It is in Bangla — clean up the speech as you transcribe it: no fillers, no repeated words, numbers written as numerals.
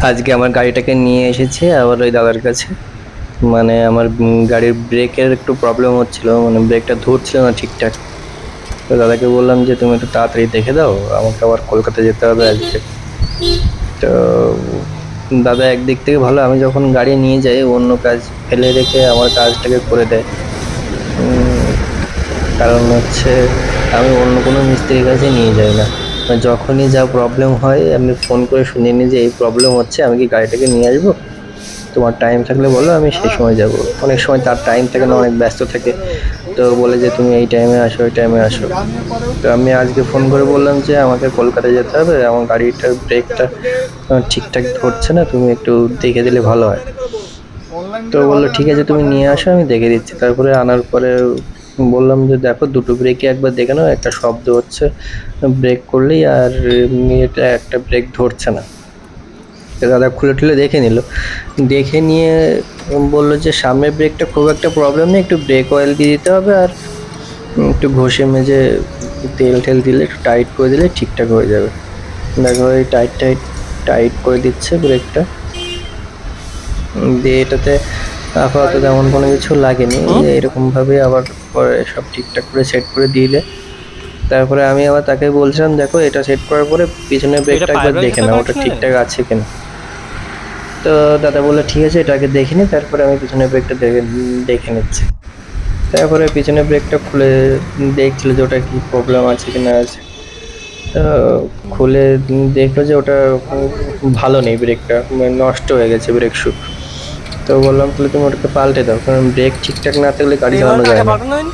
আজকে আমার গাড়িটাকে নিয়ে এসেছি আবার ওই দাদার কাছে। মানে আমার গাড়ির ব্রেকের একটু প্রবলেম হচ্ছিল, মানে ব্রেকটা ধরছিল না ঠিকঠাক। তো দাদাকে বললাম যে তুমি একটু তাড়াতাড়ি দেখে দাও, আমাকে আবার কলকাতা যেতে হবে আজকে। তো দাদা একদিক থেকে ভালো, আমি যখন গাড়ি নিয়ে যাই অন্য কাজ ফেলে রেখে আমার কাজটাকে করে দেয়। উম, কারণ হচ্ছে আমি অন্য কোনো মিস্ত্রির কাছে নিয়ে যাই না। মানে যখনই যা প্রবলেম হয় আমি ফোন করে শুনিয়ে নিই যে এই প্রবলেম হচ্ছে, আমি কি গাড়িটাকে নিয়ে আসবো, তোমার টাইম থাকলে বলো, আমি সেই সময় যাব। অনেক সময় তার টাইম থাকে না, অনেক ব্যস্ত থাকে। তো বলে যে তুমি এই টাইমে আসো, ওই টাইমে আসো। তো আমি আজকে ফোন করে বললাম যে আমাকে কলকাতা যেতে হবে, আমার গাড়িটার ব্রেকটা ঠিকঠাক ধরছে না, তুমি একটু দেখে দিলে ভালো হয়। তো বললো ঠিক আছে তুমি নিয়ে আসো, আমি দেখে দিচ্ছি। তারপরে আনার পরে বললাম যে দেখো দুটো ব্রেকই একবার দেখে নাও, একটা শব্দ হচ্ছে ব্রেক করলেই, আর এটা একটা ব্রেক ধরছে না। তো দাদা খুলে টুলে দেখে নিল, দেখে নিয়ে বললো যে সামনের ব্রেকটা খুব একটা প্রবলেম নেই, একটু ব্রেক অয়েল দিয়ে দিতে হবে, আর একটু ঘষে মেজে তেল টেল দিলে একটু টাইট করে দিলে ঠিকঠাক হয়ে যাবে। দেখো এই টাইট টাইট টাইট করে দিচ্ছে ব্রেকটা। দিয়ে এটাতে আপাতত তেমন কোনো কিছু লাগেনি। এরকম ভাবে আবার পরে সব ঠিকঠাক করে সেট করে দিলে তারপরে আমি আবার তাকে বলছিলাম দেখো এটা সেট করার পরে পিছনের এটা ব্রেকটা একবার পাইপলাইন দেখে সাথে নাও, ওটা কানেকশন আছে? ঠিকঠাক আছে কিনা। তো দাদা বললো ঠিক আছে এটা আগে দেখে নি, তারপরে আমি পিছনের ব্রেকটা দেখে নিচ্ছি। তারপরে পিছনের ব্রেকটা খুলে দেখছিল যে ওটা কি প্রবলেম আছে কি না আছে। তো খুলে দেখলো যে ওটা ভালো নেই, ব্রেকটা মানে নষ্ট হয়ে গেছে ব্রেক শু। তো বললাম তাহলে তুমি ওটাকে পাল্টে দাও, কারণ ব্রেক ঠিকঠাক না থাকলে গাড়ি এই চালানো ঘন্টা আগে যায় না। পাঠানো হয়নি?